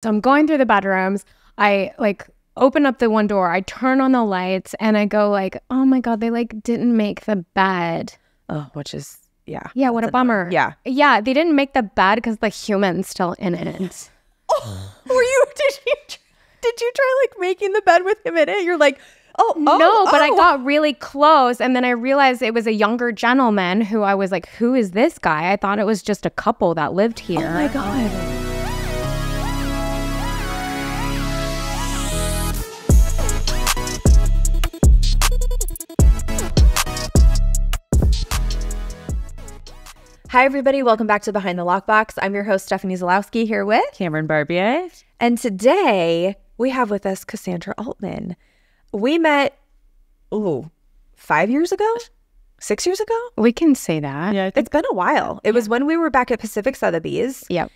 So I'm going through the bedrooms. I like open up the one door. I turn on the lights and I go like, oh my God, they like didn't make the bed. Oh, which is, yeah. Yeah, what a bummer. Yeah. Yeah, they didn't make the bed because the human's still in it. Oh, did you try like making the bed with him in it? You're like, No, but I got really close and then I realized it was a younger gentleman who I was like, who is this guy? I thought it was just a couple that lived here. Oh my God. Hi, everybody. Welcome back to Behind the Lockbox. I'm your host, Stephanie Zalowski, here with Cameron Barbier. And today we have with us Cassandra Altmann. We met, 5 years ago? 6 years ago? We can say that. Yeah, It's been a while. It was when we were back at Pacific Sotheby's. Yep.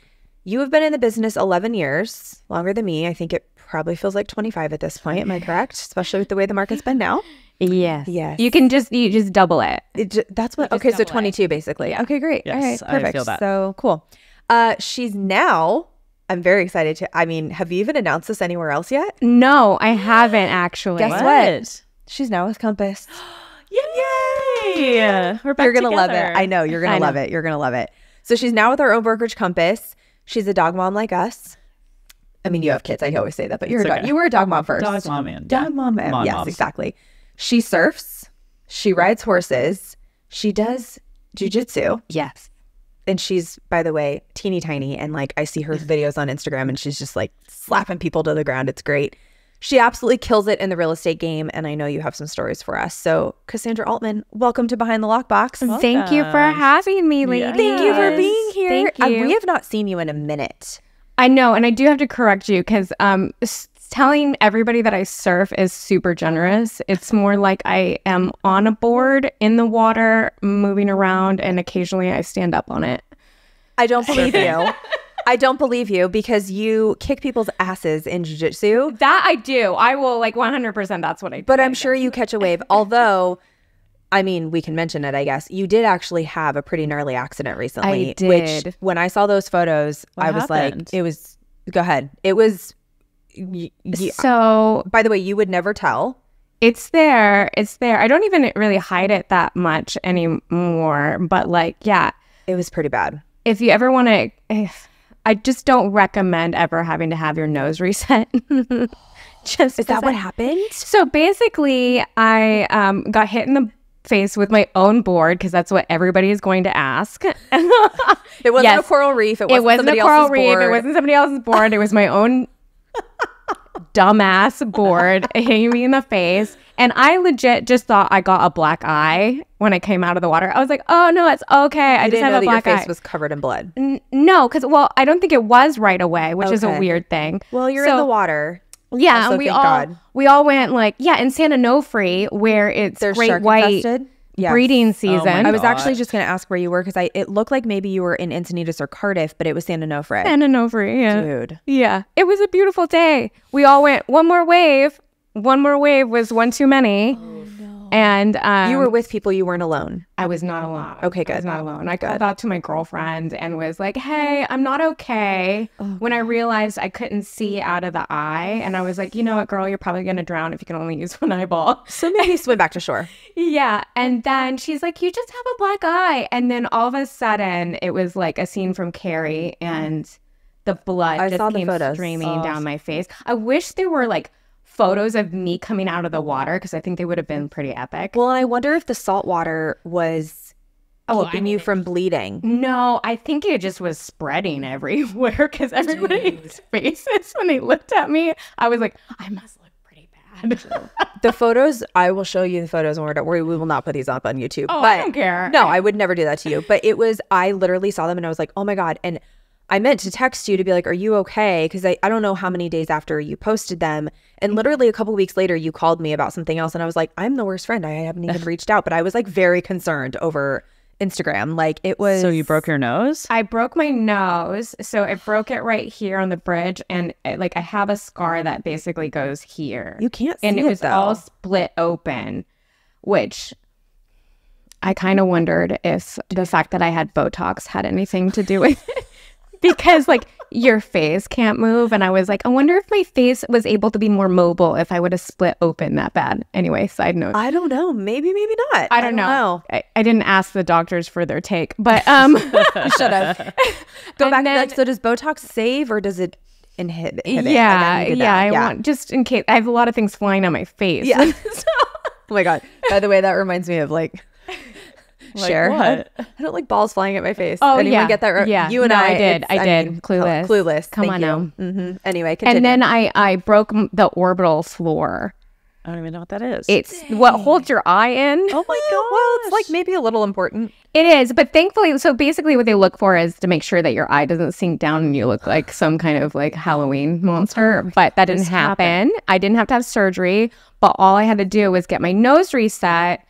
You have been in the business 11 years, longer than me. I think it probably feels like 25 at this point. Am I correct? Especially with the way the market's been now. Yes. Yes. You just double it. That's what. Just Okay, so double it. 22 basically. Yeah. Okay, great. Yes, All right, I perfect. feel that. So cool. She's now. I'm very excited to. I mean, have you even announced this anywhere else yet? No, I haven't actually. Guess what? She's now with Compass. Yay! We're back You're gonna love it. together. I know you're gonna love it. You're gonna love it. So she's now with our own brokerage, Compass. She's a dog mom like us. I mean, you have kids. I always say that, but you're It's a dog. okay. You were a dog mom first. Dog mom and Dog mom. Mom Yes, moms. exactly. She surfs. She rides horses. She does jujitsu. Yes. And she's, by the way, teeny tiny. And like, I see her videos on Instagram and she's just like slapping people to the ground. It's great. She absolutely kills it in the real estate game. And I know you have some stories for us. So Cassandra Altmann, welcome to Behind the Lockbox. Thank you for having me, lady. Yes. Thank you for being here. Thank you. We have not seen you in a minute. I know, and I do have to correct you because telling everybody that I surf is super generous. It's more like I am on a board in the water, moving around, and occasionally I stand up on it. I don't believe you. I don't believe you because you kick people's asses in jiu-jitsu. That I do. I will 100%. That's what I do. But I'm sure you catch a wave. Although, I mean, we can mention it, I guess. You did actually have a pretty gnarly accident recently. I did. Which, when I saw those photos, What I was happened? like, it was, go ahead. It was, So by the way, you would never tell. it's there. It's there. I don't even really hide it that much anymore. But yeah, It was pretty bad. if you ever want to, I just don't recommend ever having to have your nose reset. Just Is that what happened? So basically, I got hit in the face with my own board because that's what everybody is going to ask. It wasn't Yes. a coral reef. It It wasn't wasn't somebody a coral else's reef. board. It wasn't somebody else's board. It was my own dumbass board hitting me in the face. And I legit just thought I got a black eye when I came out of the water. I was like, oh, no, it's okay. I You just didn't have know a that black your eye. face was covered in blood. No, because, I don't think it was right away, which is a Okay. weird thing. Well, you're in the water. Yeah, Also, and thank God. we all went in Santa Onofre where it's There's great shark white infested? Yes. breeding season. my I was actually God. just going to ask where you were because it looked like maybe you were in Encinitas or Cardiff, but it was Santa Onofre. Santa Onofre, yeah. Dude. Yeah, it was a beautiful day. We all went, one more wave. One more wave was one too many. Oh, no. And You were with people. You weren't alone. I was not alone. Okay, good. I was not alone. I called out to my girlfriend and was like, hey, I'm not okay. When I realized I couldn't see out of the eye. And I was like, you know what, girl, you're probably going to drown if you can only use one eyeball. So maybe swim back to shore. Yeah. And then she's like, you just have a black eye. And then all of a sudden, it was like a scene from Carrie and the blood I just saw the came photos. streaming down my face. I wish there were photos of me coming out of the water because I think they would have been pretty epic. Well, I wonder if the salt water was keeping you from bleeding. No, I think it just was spreading everywhere because everybody's faces when they looked at me, I was like, I must look pretty bad. The photos, I will show you the photos when we will not put these up on YouTube. Oh, but I don't care. No, I would never do that to you. But I literally saw them and I was like, oh my God. And I meant to text you to be like, are you okay? Because I don't know how many days after you posted them. And literally a couple weeks later, you called me about something else. And I was like, I'm the worst friend. I haven't even reached out. But I was very concerned over Instagram. It was. So you broke your nose? I broke my nose. So I broke it right here on the bridge. And I have a scar that basically goes here. You can't see and it was though. all split open, which I kind of wondered if the fact that I had Botox had anything to do with it. because like your face can't move. And I was like, I wonder if my face was able to be more mobile if I would have split open that bad. Anyway, side note. I don't know. Maybe not. I don't know. I didn't ask the doctors for their take, but should have. Go back. Then, so does Botox save or does it inhibit? I want, just in case. I have a lot of things flying on my face. Yeah. Oh my God. By the way, that reminds me of like Cher. What? I don't like balls flying at my face. Oh, anyone get that right? Yeah. You and no, I did. Clueless. Clueless. Come Thank on you. now. Anyway, continue. And then I broke the orbital floor. I don't even know what that is. It's what holds your eye in. Oh my God. Well, it's like maybe a little important. It is, but thankfully, so basically what they look for is to make sure that your eye doesn't sink down and you look like some kind of like Halloween monster, but that didn't happen. I didn't have to have surgery, but all I had to do was get my nose reset,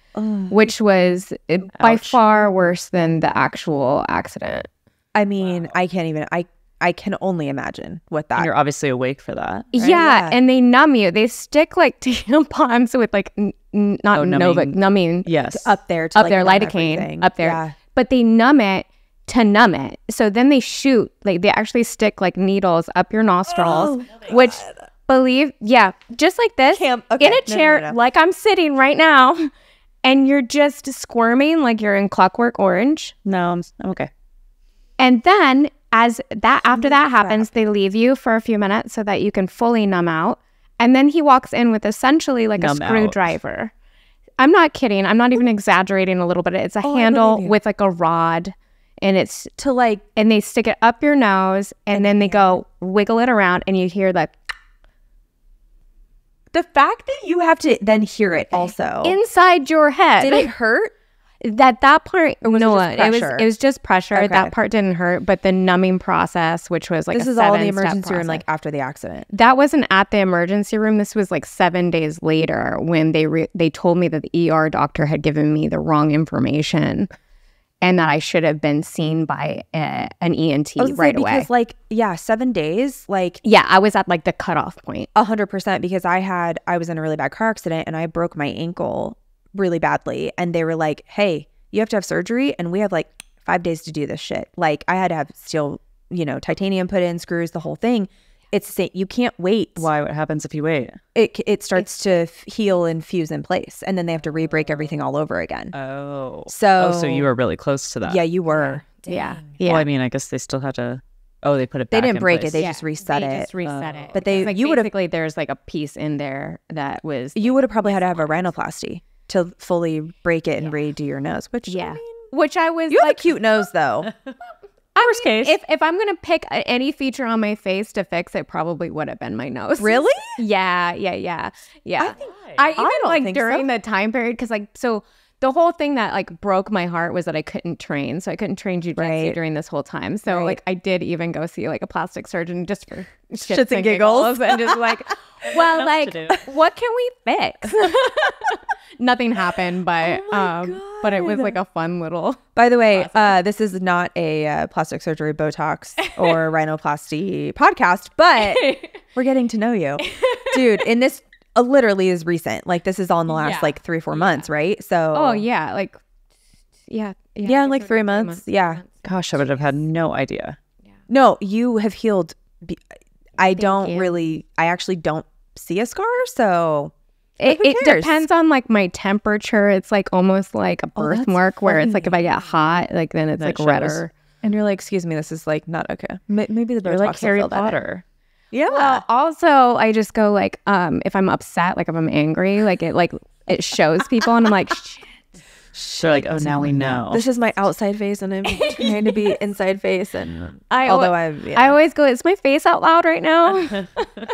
which was by far worse than the actual accident. I mean, I can't even, I can only imagine what that. And you're obviously awake for that. Right? Yeah, and they numb you. They stick like tampons with like not numbing. Yes, up there, up there, lidocaine up there. Yeah. But they numb it to numb it. So then they shoot, like they actually stick like needles up your nostrils, which just like this in a chair, like I'm sitting right now, and you're just squirming like you're in Clockwork Orange. No, I'm okay. And then after that happens, they leave you for a few minutes so that you can fully numb out. And then he walks in with essentially like a screwdriver. I'm not kidding. I'm not even exaggerating a little bit. It's a handle with like a rod, and it's to like, and they stick it up your nose, and then they go wiggle it around, and you hear the fact that you have to then hear it also inside your head. Did it hurt? That part, or was no, it was just pressure. Okay. That part didn't hurt, but the numbing process, which was like this is all in the emergency room, like after the accident. That wasn't at the emergency room. This was like 7 days later when they told me that the ER doctor had given me the wrong information, and that I should have been seen by an ENT right away. Because 7 days, I was at like the cutoff point. 100%, because I was in a really bad car accident and I broke my ankle really badly, and they were like, hey, you have to have surgery and we have like 5 days to do this shit. Like I had to have steel, titanium put in, screws, the whole thing. It's the same. You can't wait. Why? What happens if you wait? It starts to heal and fuse in place, and then they have to re-break everything all over again. So you were really close to that. Yeah, you were. Yeah. Well, I mean, I guess they still had to. Oh, they put it back. They didn't break place. it. They just reset it. They just reset it. But you would have. There's like a piece in there that was. You would have probably had to have a rhinoplasty to fully break it and redo your nose. Which which I was. You have a cute nose though. Worst case. If I'm gonna pick any feature on my face to fix, it probably would have been my nose. Really? Yeah. I even like during the time period, because so the whole thing that like broke my heart was that I couldn't train. So I couldn't train jujitsu during this whole time. So like I did even go see like a plastic surgeon just for shits and giggles and just like, well, like what can we fix? Nothing happened, but it was like a fun little. By the way, this is not a plastic surgery, Botox, or rhinoplasty podcast, but we're getting to know you, dude. In this. Literally is recent. Like this is all in the last like 3-4 months, right? So like 3 months. Yeah. Gosh, I would have had no idea. Yeah. No, you have healed. I actually don't see a scar, so it depends on like my temperature. It's like almost like a birthmark where it's like if I get hot, like then it's like redder. And you're like, excuse me, this is like not okay. Maybe the Botox like Harry Potter. Yeah. Well, also, I just go like, if I'm upset, like if I'm angry, like it shows people, and I'm like, shit. They're like, oh, now we know. This is my outside face, and I'm trying to be inside face. And I always go, is my face out loud right now?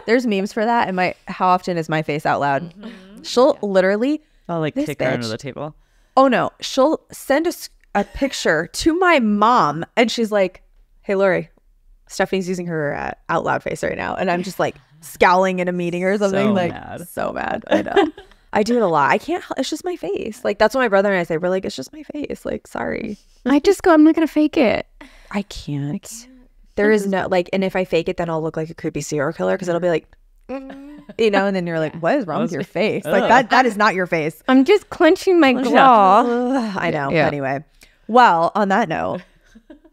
There's memes for that. And how often is my face out loud? She'll literally. I'll like kick her under the table. Oh no, she'll send a picture to my mom, and she's like, hey, Lori. Stephanie's using her out loud face right now, and I'm just like scowling in a meeting or something. So mad. I know. I do it a lot. I can't. It's just my face. Like that's what my brother and I say. We're like, it's just my face. Like, sorry. I just go. I'm not gonna fake it. I can't. There is no like, and if I fake it, then I'll look like a creepy serial killer because it'll be like, and then you're like, what is wrong with your face? Like that is not your face. I'm just clenching my jaw. I know. Yeah. Anyway, well, on that note,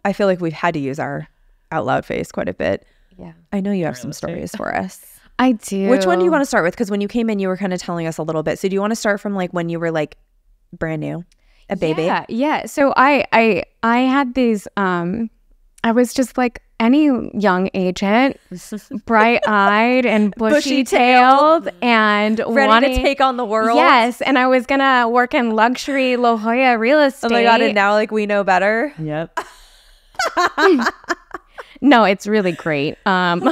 I feel like we've had to use our out loud face quite a bit. Yeah. I know you have some stories for us. I do. Which one do you want to start with? Because when you came in, you were kind of telling us a little bit. So do you want to start from like when you were like brand new, a baby? Yeah. So I had these, I was just like any young agent, bright-eyed and bushy-tailed and Ready to take on the world. Yes, and I was gonna work in luxury La Jolla real estate. Oh my God, and now like we know better. Yep. No, it's really great. We're fine.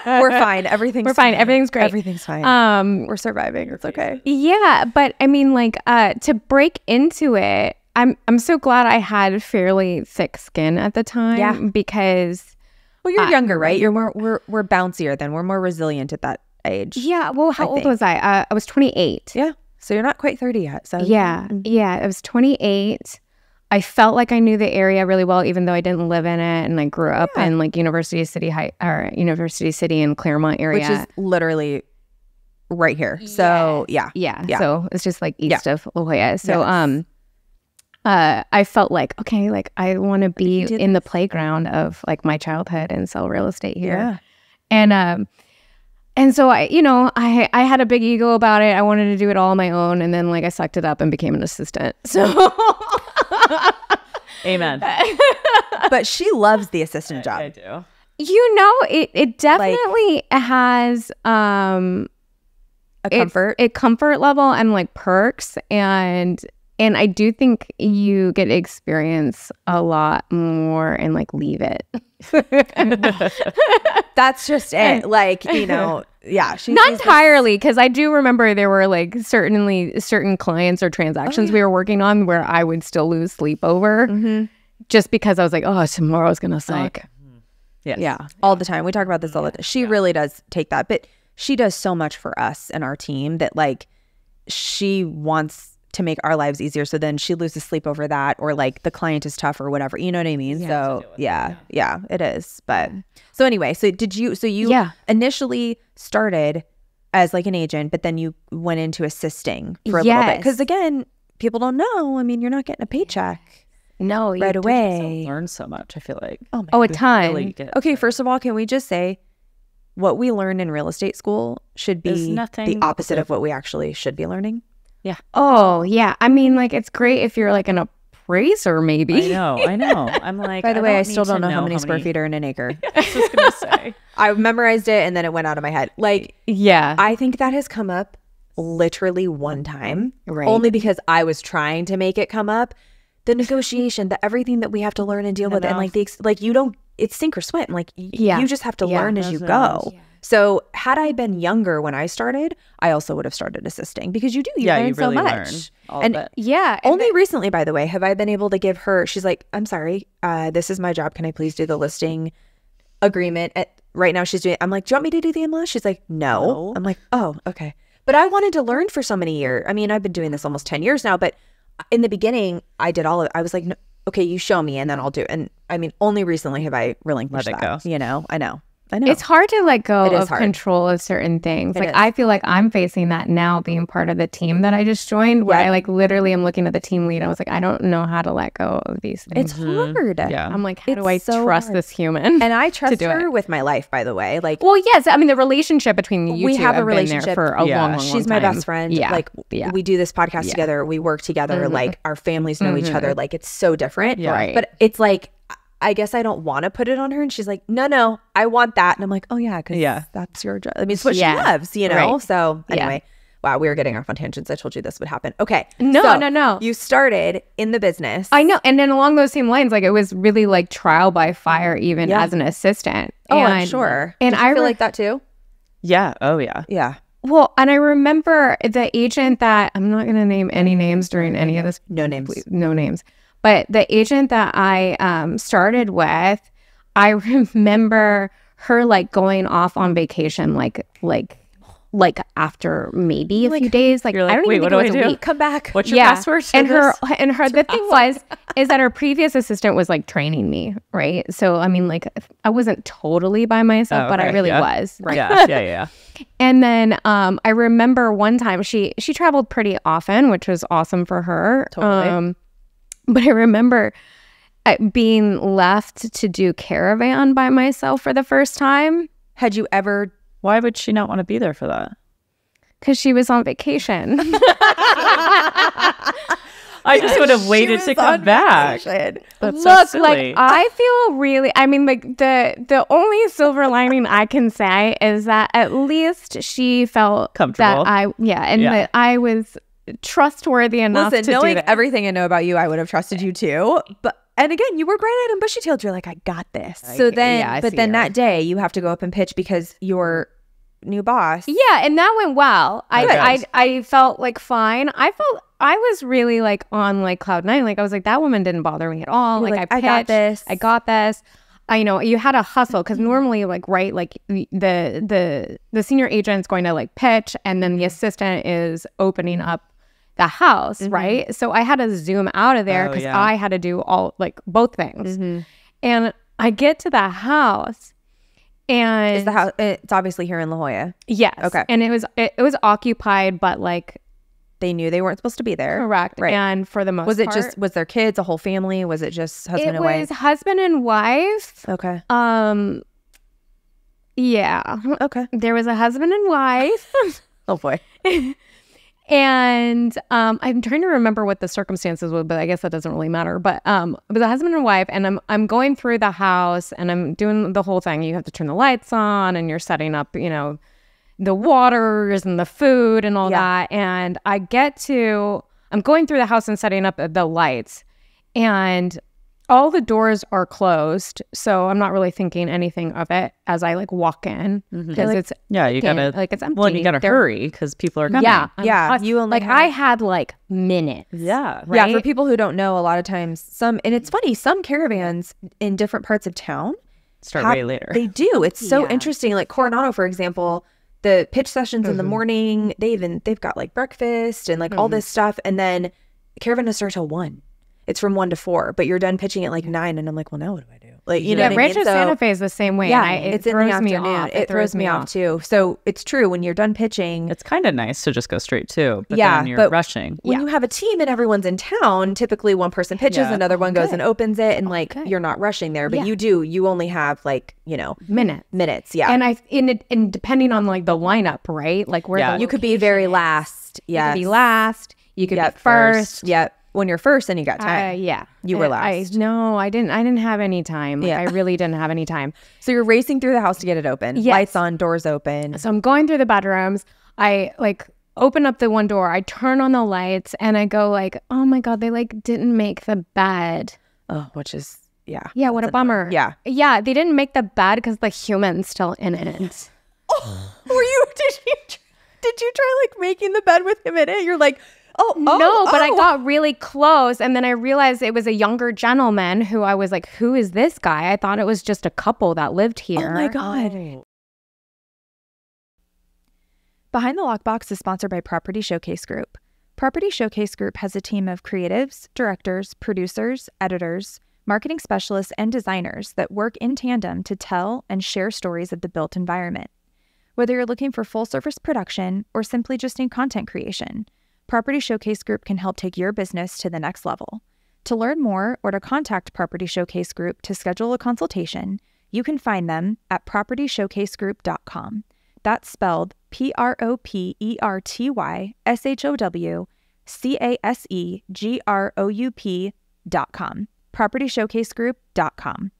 We're fine. Everything's great. Everything's fine. We're surviving. It's okay. Yeah, but I mean, like, to break into it, I'm so glad I had fairly thick skin at the time. Yeah. Because Well, you're younger, right? You're more we're bouncier then. We're more resilient at that age. yeah. Well, how old was I? I was 28. Yeah. So you're not quite 30 yet. So Yeah. I was 28. I felt like I knew the area really well, even though I didn't live in it, and I grew up in like University City in Claremont area, which is literally right here. So yeah. So it's just like east of La Jolla. So I felt like, okay, like I want to be in the playground of like my childhood and sell real estate here. Yeah. And so I had a big ego about it. I wanted to do it all on my own, and then like I sucked it up and became an assistant. So Amen. But she loves the assistant job. I do. It definitely has A comfort. a comfort level and like perks, and I do think you get to experience a lot more and like leave it. That's just it. Like, yeah. Not entirely, because I do remember there were like certain clients or transactions we were working on where I would still lose sleep over just because I was like, oh, tomorrow's going to suck. Yes. Yeah. All the time. We talk about this all the time. She really does take that. But she does so much for us and our team that like she wants to make our lives easier. So then she loses sleep over that, or like the client is tough or whatever. You know what I mean? So yeah, it is. But so anyway, so you initially started as like an agent, but then you went into assisting for a little bit. Because again, people don't know. I mean, you're not getting a paycheck. No, right away. Learn so much, I feel like. A ton. Really Okay, first of all, can we just say what we learn in real estate school should be the opposite of what we actually should be learning? Yeah. Oh, yeah. I mean, like, it's great if you're like an appraiser, maybe. I know. I'm like, by the way, I still don't know how many square feet are in an acre. I was just going to say. I memorized it and then it went out of my head. Like, I think that has come up literally one time. Right. Only because I was trying to make it come up. The negotiation, everything that we have to learn and deal with. And like, you don't, it's sink or swim. Like, you just have to learn as you go. Yeah. So had I been younger when I started, I also would have started assisting, because you learn so really much. Learn all of it. Yeah. Only recently, by the way, have I been able to give her, she's like, I'm sorry, this is my job. Can I please do the listing agreement? Right now she's doing, I'm like, do you want me to do the MLS? She's like, no. I'm like, oh, okay. But I wanted to learn for so many years. I mean, I've been doing this almost 10 years now, but in the beginning, I did all of it. I was like, no, okay, you show me and then I'll do it. And I mean, only recently have I relinquished Let it that. go. I know. It's hard to let go of control of certain things. Like, I feel like I'm facing that now, being part of the team that I just joined, where I like literally am looking at the team lead. I was like, I don't know how to let go of these things. It's hard. Yeah. I'm like, how do I trust this human? And I trust her with my life, by the way. Like, well, yes. I mean, the relationship between you two have a relationship for a long She's my best friend. Yeah. Like, we do this podcast together. We work together. Like, our families know each other. Like, it's so different. Yeah. Right. But it's like, I guess I don't want to put it on her. And she's like, no, I want that. And I'm like, oh, yeah, because that's your job. I mean, it's what she loves, Right. So anyway, wow, we were getting off on tangents. I told you this would happen. Okay. No. You started in the business. I know. And then along those same lines, like, it was really like trial by fire, even as an assistant. Oh, I'm sure. And I feel like that too. Yeah. Oh, yeah. Yeah. Well, and I remember the agent that, I'm not going to name any names during any of this. No names. No names. But the agent that I started with, I remember her like going off on vacation, like after maybe a few days. Like, I don't even think it was a week. Come back. What's your password? And her the thing is that her previous assistant was like training me, right? So I mean, like, I wasn't totally by myself, but I really was. Right. Yeah. And then I remember one time she traveled pretty often, which was awesome for her. Totally. But I remember being left to do caravan by myself for the first time. Had you ever? Why would she not want to be there for that? Because she was on vacation. I just would have waited to come back. Vacation. That's Look, so like silly. I feel really. I mean, like the only silver lining I can say is that at least she felt Comfortable. that that I was trustworthy enough Listen, to do knowing that. everything I know about you, I would have trusted you too. And again, you were bright-eyed and bushy-tailed. You're like, I got this. So then, yeah, I but see then her. that day, you have to go up and pitch because your new boss. Yeah, and that went well. I felt like fine. I was really like on like cloud nine. Like I was like, that woman didn't bother me at all. You were Like like, I got pitched, this. I got this. You had to hustle because normally like like the senior agent's going to like pitch and then the assistant is opening up the house, right? So I had to zoom out of there because I had to do all like both things. And I get to the house. And Is the house? It's obviously here in La Jolla. yes, Okay. and it was occupied, but like They knew they weren't supposed to be there. correct, Right. And for the most Was it part, just, was there kids, a whole family? Was it just husband it and was wife? husband and wife. Okay. Yeah, Okay. there was a husband and wife, Oh boy. and I'm trying to remember what the circumstances were, but I guess that doesn't really matter. But it was a husband and wife, and I'm going through the house, and I'm doing the whole thing. You have to turn the lights on, and you're setting up, the waters and the food and all that. And I'm going through the house and setting up the lights, and all the doors are closed, so I'm not really thinking anything of it as I like walk in because it's Yeah, you gotta like it's empty. Well, and you gotta They're- hurry because people are coming. Yeah, Yeah, you only like have- I had like minutes. Yeah. Right? Yeah, for people who don't know, a lot of times and it's funny, some caravans in different parts of town Start have- way later. They do. It's so interesting. Like Coronado, for example, the pitch sessions in the morning, they've got like breakfast and like all this stuff, and then the caravan doesn't start till 1. It's from 1 to 4, but you're done pitching at like 9, and I'm like, well, now what do I do? Like, you know what I Rancho mean? So- Santa Fe is the same way. yeah, and it it's in the throws me afternoon. off. It throws me off too. So it's true when you're done pitching. It's kind of nice to just go straight to, but Yeah, then you're but rushing. When you have a team and everyone's in town, typically one person pitches, Yeah. another one goes and opens it, and like you're not rushing there, but you only have like, minutes. Yeah. And depending on like the lineup, right? Like where Yeah. the You could be very last. You Yeah. could be last. You could Yeah, be first. Yeah. When you're first, then you got time. Yeah. You were I last. didn't have any time. Like, Yeah. I really didn't have any time. So you're racing through the house to get it open. Yes. Lights on, doors open. So I'm going through the bedrooms. I like open up the one door. I turn on the lights and I go like, oh my God, they like didn't make the bed. Oh, which is, yeah. Yeah, what a bummer. Yeah. Yeah, they didn't make the bed because the human's still in it. Did you try like making the bed with him in it? You're like, No, but I got really close and then I realized it was a younger gentleman who I was like, who is this guy? I thought it was just a couple that lived here. Oh my God. Behind the Lockbox is sponsored by Property Showcase Group. Property Showcase Group has a team of creatives, directors, producers, editors, marketing specialists, and designers that work in tandem to tell and share stories of the built environment. Whether you're looking for full-service production or simply just need content creation, Property Showcase Group can help take your business to the next level. To learn more or to contact Property Showcase Group to schedule a consultation, you can find them at propertyshowcasegroup.com. That's spelled PROPERTYSHOWCASEGROUP.com. PropertyShowcaseGroup.com.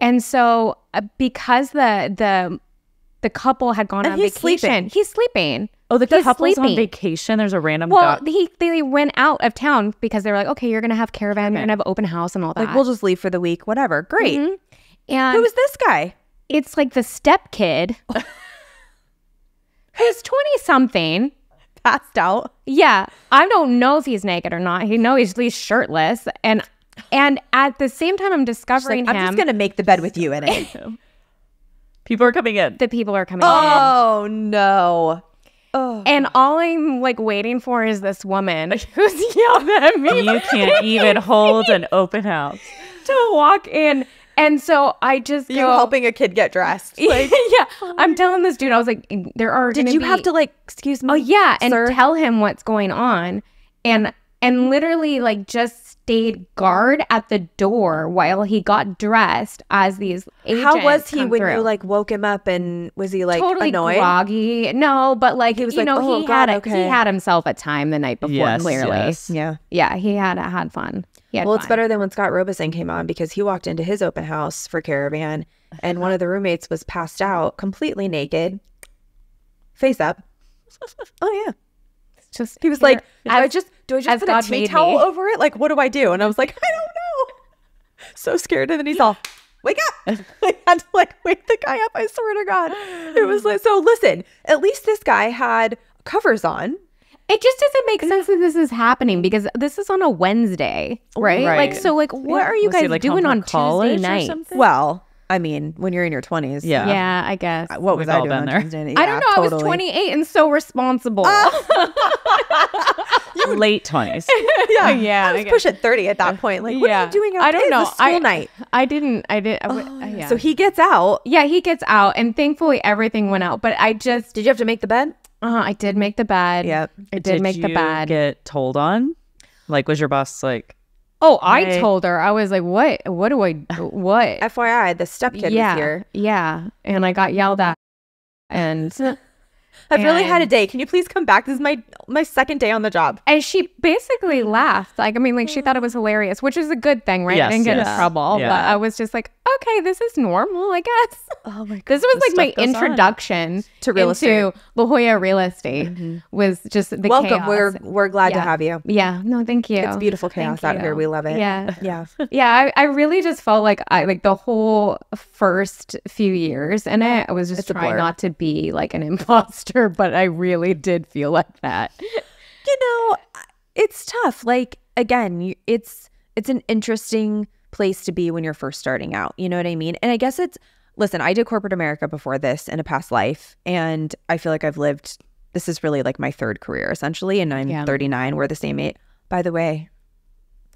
And so because the couple had gone And on he's vacation, sleeping. he's sleeping. Oh, the He's couple's on sleeping. vacation. There's a random Well, guy. they went out of town because they were like, okay, you're gonna have caravan, you're gonna have open house and all that. Like, we'll just leave for the week, whatever. Great. Mhm. And Who is this guy? it's like the step kid who's 20 something. Passed out. Yeah, I don't know if he's naked or not. He's at least shirtless, and at the same time, I'm discovering I'm him. just going to make the bed with you in it. People are coming in. The people are coming in, Oh, no. Oh. and all I'm like waiting for is this woman who's yelled at me You can't even hold an open house. to walk in, and so I just You go. helping a kid get dressed. Like, Yeah, I'm telling this dude. I was like, there are. did gonna you be- have to like, excuse me? Oh yeah, and sir? tell him what's going on, and literally like just stayed guard at the door while he got dressed as these agents. How was he come when through. you like woke him up, and was he like Totally annoyed? groggy. No, but like he was like, "Oh, he God, had okay." he had himself a time the night before. Yes, Clearly, yes. Yeah. yeah, he had fun. He had Well, it's fun. better than when Scott Robeson came on, because he walked into his open house for Caravan, and one of the roommates was passed out, completely naked, face up. Oh yeah. Just He was like, do I just as put God a tea made towel me. over it? Like, what do I do? And I was like, I don't know. So scared. And then he's all, wake up. I had to like wake the guy up. I swear to God. It was like, so listen, at least this guy had covers on. It just doesn't make sense that this is happening because this is on a Wednesday, right? Right. Like, so like, what are you Was he, guys like, doing home on from college Tuesday or night? something? Well, I mean, when you're in your 20s. Yeah. Yeah, I guess. What was We've I all doing been on there. Tuesday? I don't know. I was totally. 28 and so responsible. Late 20s. Yeah. Yeah, I was pushing 30 at that point. Like, what are you doing out I don't there? know. It's a school night. I didn't. Yeah. So he gets out. yeah, he gets out, and thankfully everything went out. But I just, Did you have to make the bed? I did make the bed. Yep. I did make the you bed. get told on? Like, was your boss like, Oh, I Hey. told her. I was like, "What? What do I? What?" FYI, the step kid yeah, was here. yeah. And I got yelled at, and I've really had a And- day. Can you please come back? This is my second day on the job. and she basically laughed. Like, I mean, like she thought it was hilarious, which is a good thing, right? I Yes, didn't get yes. in trouble, Yeah. but I was just like, okay, this is normal, I guess. Oh my God. This was This like my stuff goes on. introduction To real into La Jolla real estate. Was just the Welcome. chaos. We're glad to Yeah. have you. Yeah, no, thank you. It's beautiful chaos Thank out here. you. We love it. Yeah. Yeah. Yeah, I really just felt like the whole first few years in it, I was just It's a trying blur. not to be like an imposter, but I really did feel like that. You know, it's tough. Like, again, it's an interesting place to be when you're first starting out. You know what I mean? And I guess listen, I did corporate America before this in a past life, and I feel like this is really like my third career essentially, and I'm Yeah. 39. We're the same age. By the way,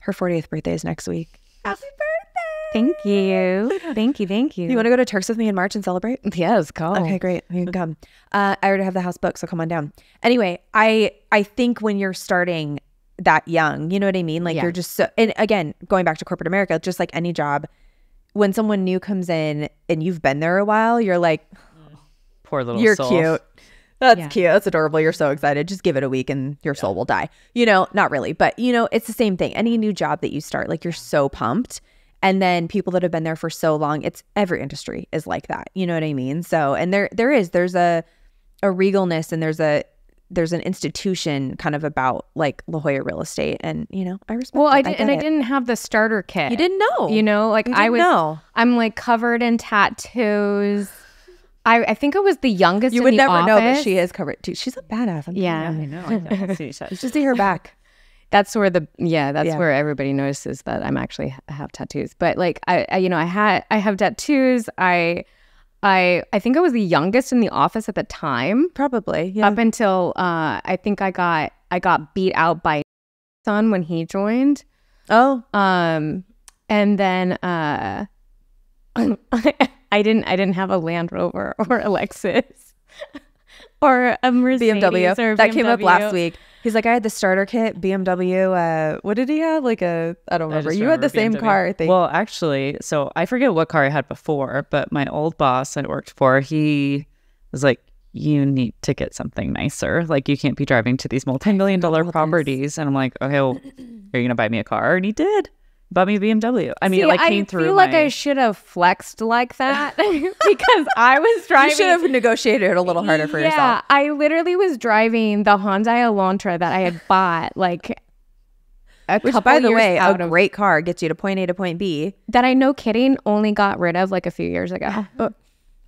her 40th birthday is next week. Happy birthday! Thank you. Thank you. Thank you. You want to go to Turks with me in March and celebrate? Yes, go. Okay, great. You can come. I already have the house booked, so come on down. Anyway, I think when you're starting that young, you know what I mean? Like Yeah. you're just so, and again, going back to corporate America, just like any job, when someone new comes in and you've been there a while, you're like, poor little you're soul. cute. That's Yeah. cute. That's adorable. You're so excited. Just give it a week and your soul will die. You know, not really, but you know, it's the same thing. Any new job that you start, like you're so pumped. And then people that have been there for so long, it's every industry is like that. You know what I mean? So, and there's a regalness, and there's an institution kind of about like La Jolla real estate. And, you know, I respect Well, it. I did, and I get it. didn't have the starter kit. You didn't know. You know, like You I didn't was. know. I'm like covered in tattoos. I think I was the youngest. You in would the never know that office. she is covered too. She's a badass. I'm Yeah. telling you. I know. I know. See, You should see her back. That's where that's Yeah. where everybody notices that I'm actually have tattoos. But like I you know, I have tattoos. I think I was the youngest in the office at the time. Probably. Yeah. Up until I think I got beat out by son when he joined. Oh. And then I didn't have a Land Rover or a Lexus or a Mercedes BMW. or a That came up BMW. last week. He's like, I had the starter kit, BMW. What did he have? Like I don't I remember. just You had the remember same BMW. car, I think. Well, actually, so I forget what car I had before, but my old boss I worked for, he was like, you need to get something nicer. Like, you can't be driving to these multi-million-dollar properties. And I'm like, okay, well, are you going to buy me a car? And he did. Bought me a BMW. I mean, See, it like came through I feel like my- I should have flexed like that because I was driving. you should have negotiated it a little harder for yourself. Yeah, I literally was driving the Hyundai Elantra that I had bought like a Which, couple by the years way, out a of great car gets you to point A to point B that I, no kidding, only got rid of like a few years ago.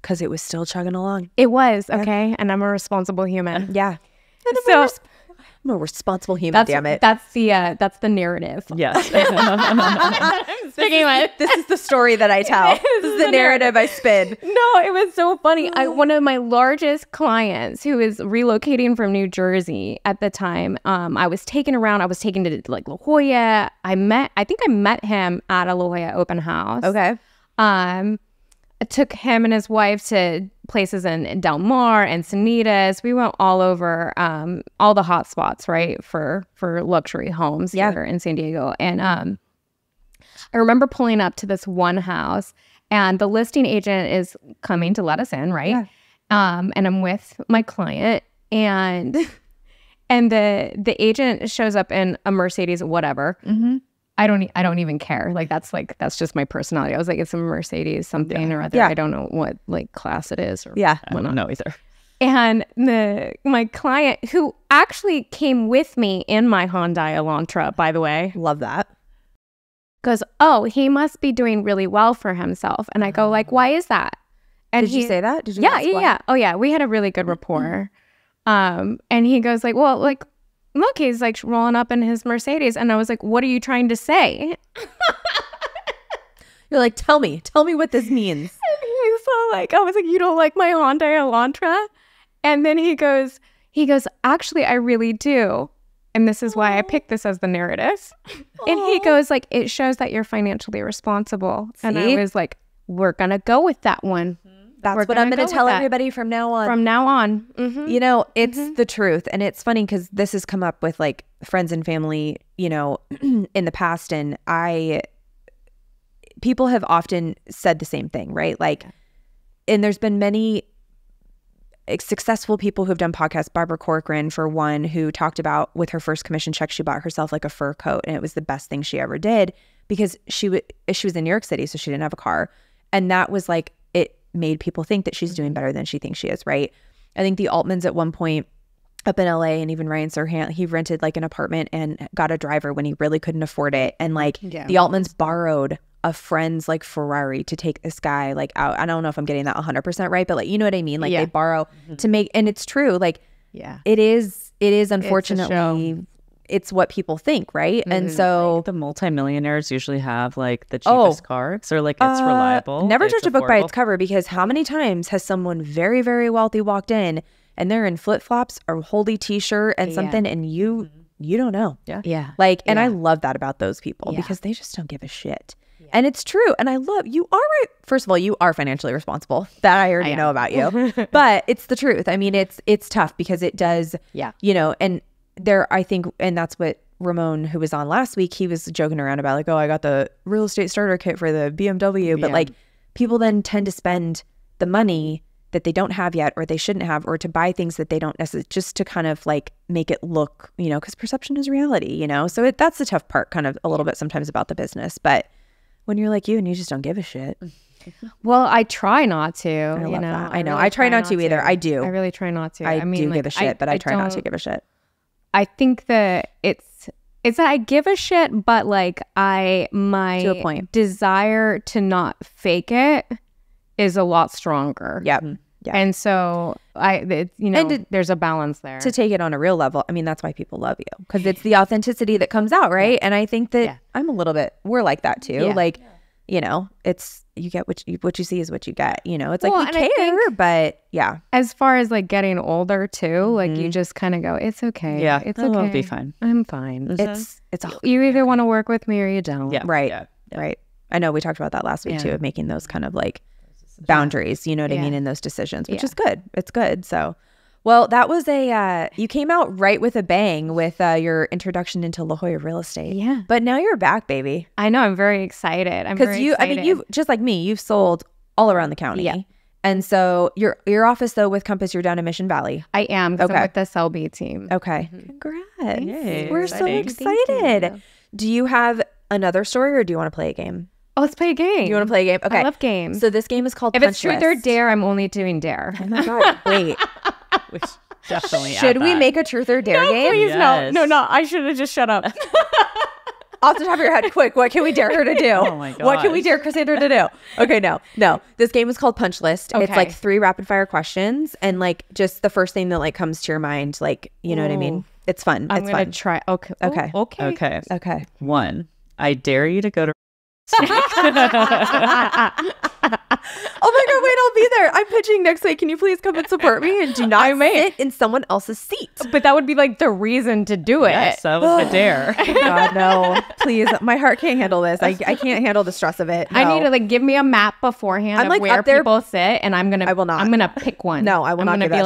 because it was still chugging along. It was okay, and I'm a responsible human. Yeah. So I'm a responsible human, that's damn it. that's the narrative. Yes. Sticking with. This is the story that I tell. This is the narrative I spin. No, it was so funny. One of my largest clients who is relocating from New Jersey at the time, I was taken to like La Jolla. I think I met him at a La Jolla open house. Okay. took him and his wife to places in Del Mar, Encinitas. We went all over all the hot spots, right, for luxury homes here in San Diego. And I remember pulling up to this one house, and the listing agent is coming to let us in, right? Yeah. And I'm with my client, and the agent shows up in a Mercedes, whatever. Mm-hmm. I don't even care. That's just my personality. I was like, it's a Mercedes something or other. I don't know what class it is. Or I don't know either. And my client, who actually came with me in my Hyundai Elantra, by the way, love that, goes, oh, he must be doing really well for himself. And I go, why is that? And did you say that? Did you? Yeah. Oh yeah, we had a really good rapport. And he goes look, he's rolling up in his Mercedes. And I was like, what are you trying to say? You're like, tell me what this means. And he's all I was like, you don't like my Hyundai Elantra? And then he goes, actually, I really do. And this is why I picked this as the narrative. And he goes, it shows that you're financially responsible. See? And I was like, we're going to go with that one. That's what I'm going to tell everybody from now on. From now on. Mm-hmm. It's the truth. And it's funny because this has come up with friends and family, in the past. And people have often said the same thing, right? And there's been many successful people who have done podcasts. Barbara Corcoran, for one, who talked about with her first commission check, she bought herself a fur coat. And it was the best thing she ever did because she was in New York City, so she didn't have a car. And that was it made people think that she's doing better than she thinks she is, right? I think the Altmans at one point up in LA, and even Ryan Serhant, he rented an apartment and got a driver when he really couldn't afford it. And the Altmans borrowed a friend's Ferrari to take this guy out. I don't know if I'm getting that 100% right, but you know what I mean? They borrow to make, and it's true. It is unfortunately it's what people think, right? And so the multimillionaires usually have the cheapest cars, or it's reliable. Never judge a book by its cover, because how many times has someone very, very wealthy walked in and they're in flip-flops or holy t-shirt and something, and you don't know. Yeah. And I love that about those people because they just don't give a shit. Yeah. And it's true. And I love, you are right. First of all, you are financially responsible. That I already know about you. But it's the truth. I mean, it's tough because it does, and there, I think, and that's what Ramon, who was on last week, he was joking around about I got the real estate starter kit for the BMW. But people then tend to spend the money that they don't have yet, or they shouldn't have, or to buy things that they don't necessarily, just to kind of make it look, because perception is reality, So that's the tough part kind of a little bit sometimes about the business. But when you're like you and you just don't give a shit. Well, I try not to. I love that. I know. Really I try not to either. I do. I really try not to. I mean, do give a shit, but I try not to give a shit. I think that it's that I give a shit, but my to a point. Desire to not fake it is a lot stronger. Yep. Yeah. And so there's a balance there. To take it on a real level, I mean, that's why people love you, because it's the authenticity that comes out, right? And I think that I'm a little bit, we're like that too. It's, you get what you see is what you get, it's we care, but as far as getting older too, you just kind of go, it's okay. Yeah. It's okay. I'll be fine. I'm fine. Mm-hmm. It's you either want to work with me or you don't. Yeah. Right. Yeah. Right. I know we talked about that last week too, of making those kind of boundaries, you know what I mean, in those decisions, which is good. It's good. So, well, that was you came out right with a bang with your introduction into La Jolla real estate. Yeah. But now you're back, baby. I know. I'm very excited. Because you've just like me, you've sold all around the county. Yeah. And so your office though with Compass, you're down in Mission Valley. I am. Okay. I'm with the SLB team. Okay. Mm-hmm. Congrats. Yay, we're exciting. So excited. Do you have another story, or do you want to play a game? Oh, let's play a game. You want to play a game? Okay. I love games. So this game is called If Punch it's truth List. or dare, I'm only doing dare. Oh my God. Wait. Which definitely should we make a truth or dare game? Please, Yes. No. I should have just shut up. Off the top of your head, quick, what can we dare her to do? Oh my God. What can we dare Cassandra to do? Okay, no. This game is called Punch List. Okay. It's 3 rapid fire questions, and just the first thing that comes to your mind, you know what I mean? It's fun. I'm going to try. Okay. Okay. Okay. 1, I dare you to go to Oh my God, wait, I'll be there. I'm pitching next week. Can you please come and support me? And do not sit in someone else's seat. But that would be like the reason to do it. Yes, that was the dare. God, no. Please. My heart can't handle this. I can't handle the stress of it. No. I need to like give me a map beforehand I'm of like where up there. people sit, and I'm gonna. I will not. I'm gonna pick one. No, I will I'm not gonna give be that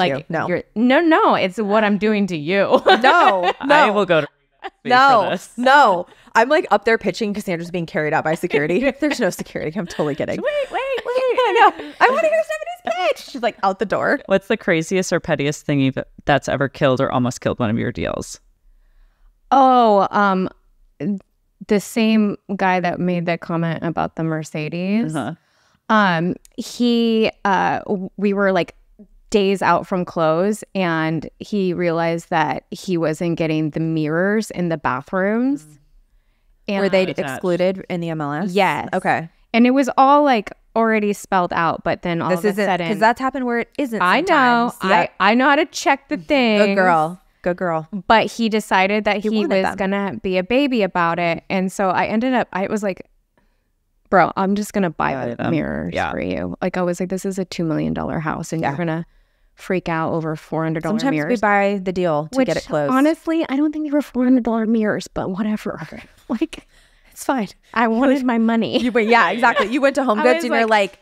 to like, you. No. No. It's what I'm doing to you. No. I will go to for this. No. I'm like up there pitching. Cassandra's being carried out by security. There's no security. I'm totally kidding. wait. I know. I want to hear somebody's pitch. She's like out the door. What's the craziest or pettiest thing that's ever killed or almost killed one of your deals? Oh, the same guy that made that comment about the Mercedes. We were like days out from close, and he realized that he wasn't getting the mirrors in the bathrooms. And Were they excluded in the MLS? Yes. Okay. And it was all like already spelled out, but then all This of a isn't, sudden, because that's happened where it isn't. I know, sometimes. Yeah. I know how to check the things. Good girl. Good girl. But he decided that he wanted was them. gonna be a baby about it, and so I was like, bro, I'm just gonna buy the mirrors for you. Like I was like, this is a $2 million house, and you're gonna freak out over $400 Sometimes mirrors. we buy the deal to get it closed. Honestly, I don't think they were $400 mirrors, but whatever. Like, it's fine. I wanted my money. Yeah, exactly. You went to Home I Goods was and you're like,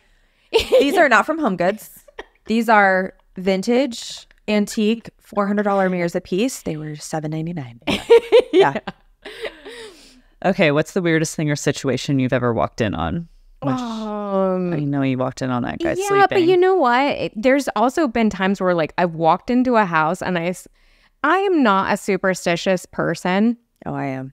these are not from Home Goods. These are vintage, antique, $400 mirrors a piece. They were $7.99. Yeah. Okay, what's the weirdest thing or situation you've ever walked in on? Which I know you walked in on that guy sleeping. Yeah, but you know what? There's also been times where like I've walked into a house and I am not a superstitious person. Oh, I am.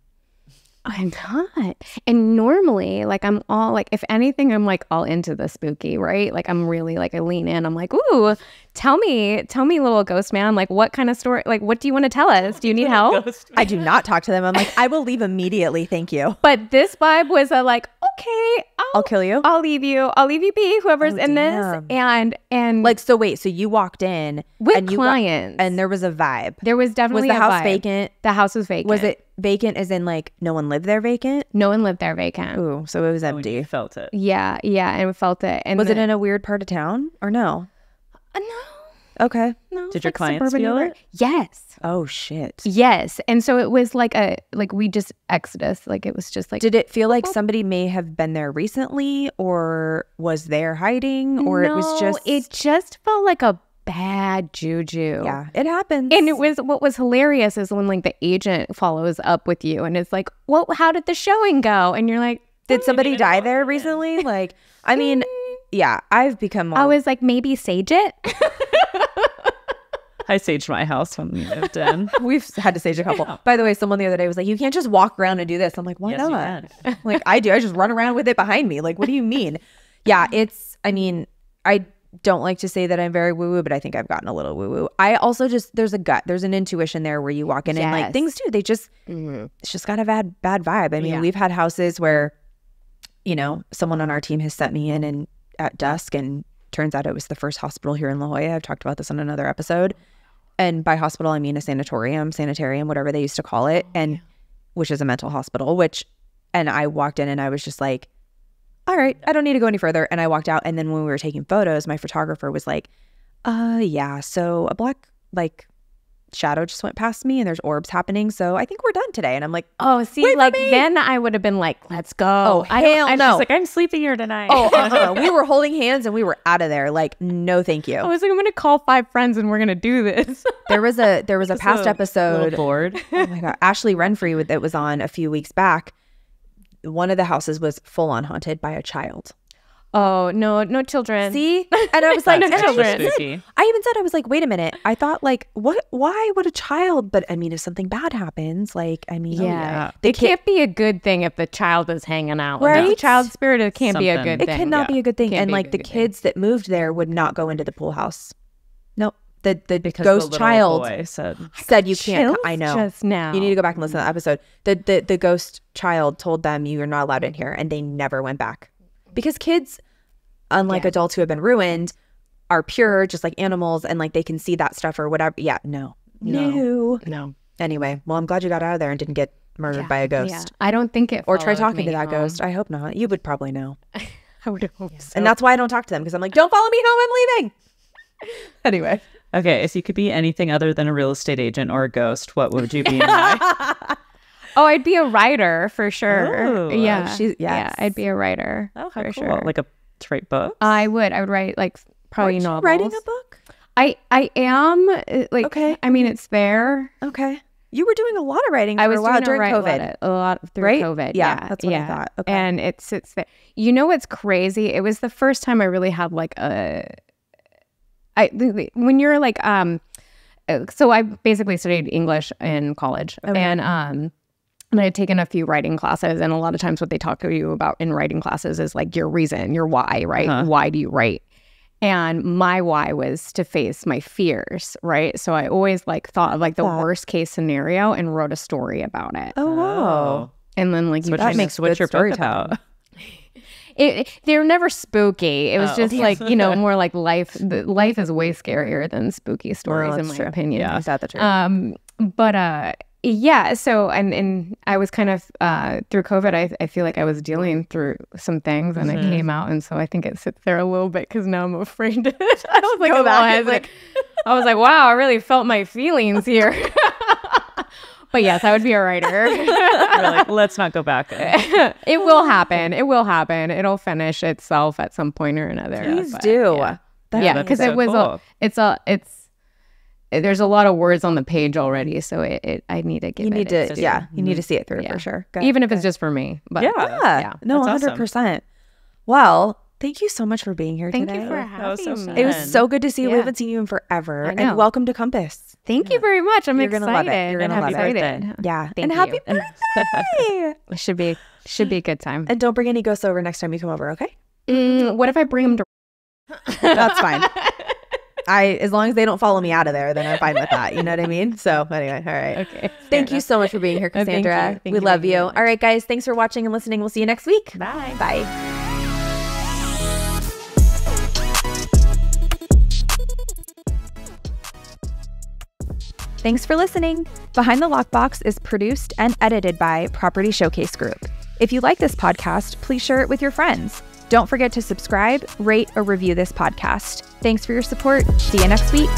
I'm not. And normally, like I'm all like, if anything, I'm like all into the spooky, right? Like I'm really like, I lean in. I'm like, ooh, tell me, little ghost man, like what kind of story, like what do you want to tell us? Do you need help? I do not talk to them. I'm like, I will leave immediately. Thank you. But this vibe was a like, okay, I'll kill you. I'll leave you be, whoever's in this. And like, so wait, so you walked in with and clients. and there was a vibe. There was definitely Was the a house vibe. vacant? The house was vacant. Was it vacant as in like no one lived there vacant? No one lived there vacant. Ooh, so it was empty. You felt it. Yeah, and we felt it. And Was it in a weird part of town or no? No. Okay. No. Did your clients feel it? Yes. Oh shit. Yes. And so it was like we just exodus. Like it was just like. Did it feel like somebody may have been there recently or was there hiding or it was just. It just felt like a bad juju. Yeah, it happens. And it was, what was hilarious is when like the agent follows up with you and it's like, well, how did the showing go? And you're like, Did somebody die there recently? Like, I mean, yeah, I've become more. I was like, maybe sage it. I saged my house when we moved in. We've had to stage a couple. By the way, someone the other day was like, you can't just walk around and do this. I'm like, why Yes, you not? can. Like, I do. I just run around with it behind me. Like, what do you mean? Yeah, I mean, I don't like to say that I'm very woo-woo, but I think I've gotten a little woo-woo. I also just, there's an intuition there where you walk in and like things do. They just, it's just got a bad vibe. I mean, we've had houses where, you know, someone on our team has sent me in and at dusk and turns out it was the first hospital here in La Jolla. I've talked about this on another episode. And by hospital, I mean a sanitarium, whatever they used to call it, and which is a mental hospital, and I walked in and I was just like, all right, I don't need to go any further. And I walked out. And then when we were taking photos, my photographer was like, yeah, so a black like shadow just went past me and there's orbs happening. So I think we're done today. And I'm like, oh, see, like then I would have been like, let's go. Oh, hell no. She's like, I'm sleeping here tonight. We were holding hands and we were out of there. Like, no, thank you. I was like, I'm going to call 5 friends and we're going to do this. There was a past episode. Bored. Oh my God. Ashley Renfrey that was on a few weeks back. One of the houses was full on haunted by a child. Oh, no children. See? And I was like, That's and I extra was- spooky. I even said, I was like, wait a minute. I thought like, why would a child? But I mean, if something bad happens, like, I mean, Yeah. the It can't be a good thing if the child is hanging out. Right? If it's a child spirit, it can't be a Something. good it thing. cannot be a good thing. Can't And be a like the good thing. kids that moved there would not go into the pool house. Nope. The Because ghost the little child boy said, said you can't. Chills I know. just now. You need to go back and listen to that episode. The ghost child told them you're not allowed in here, and they never went back because kids, unlike adults who have been ruined, are pure, just like animals, and like they can see that stuff or whatever. Yeah, no. Anyway, well, I'm glad you got out of there and didn't get murdered by a ghost. Yeah. I don't think it Or try followed talking me to that home. ghost. I hope not. You would probably know. I would hope so. And that's why I don't talk to them, because I'm like, don't follow me home. I'm leaving. Anyway. Okay, if you could be anything other than a real estate agent or a ghost, what would you be and why? Oh, I'd be a writer for sure. Oh, yeah. yes. Yeah, I'd be a writer How for cool. sure. Like to write books? I would write like probably Aren't you novels. writing a book? I am like, Okay. I mean, it's there. Okay. You were doing a lot of writing for I was a while doing during COVID. a lot through Right? COVID. Yeah, that's what I thought. Okay. And it sits there. You know what's crazy? It was the first time I really had like when you're like so I basically studied English in college. Okay. And I had taken a few writing classes, and a lot of times what they talk to you about in writing classes is like your reason, your why, right? Uh-huh. Why do you write? And my why was to face my fears, right? So I always like thought of like the worst case scenario and wrote a story about it. Oh, wow. And then like So that makes what's good your book about? they were never spooky. It was Oh. just like, more like life. Life is way scarier than spooky stories, in my opinion. Yeah. Is that the truth? But yeah. So and I was kind of through COVID. I feel like I was dealing through some things, and it came out, and so I think it sits there a little bit because now I'm afraid to. I was like, I was like, wow, I really felt my feelings here. But yes, I would be a writer. You're like, let's not go back. It will happen. It will happen. It'll finish itself at some point or another. Please But, do. Yeah, That's because so it was cool. there's a lot of words on the page already, so I need to give You it. need its to, due. you need to see it through Yeah. for sure. Good. Even if it's just for me. But yeah. No, That's 100%. Well, thank you so much for being here Thank today. you for That was so having fun. me. It was so good to see you. We Yeah. haven't seen you in forever. I And know. welcome to Compass. Thank you very much. I'm You're gonna excited. love it. You're and gonna happy love it. birthday. Yeah. Thank and you. happy birthday. It should be a good time. And don't bring any ghosts over next time you come over, okay? What if I bring him to? That's fine. As long as they don't follow me out of there, then I'm fine with that. You know what I mean? So anyway, all right. Okay. Thank you so much for being here, Thank you. Cassandra. Thank We you love very you. much. All right, guys. Thanks for watching and listening. We'll see you next week. Bye. Bye. Thanks for listening. Behind the Lockbox is produced and edited by Property Showcase Group. If you like this podcast, please share it with your friends. Don't forget to subscribe, rate, or review this podcast. Thanks for your support. See you next week.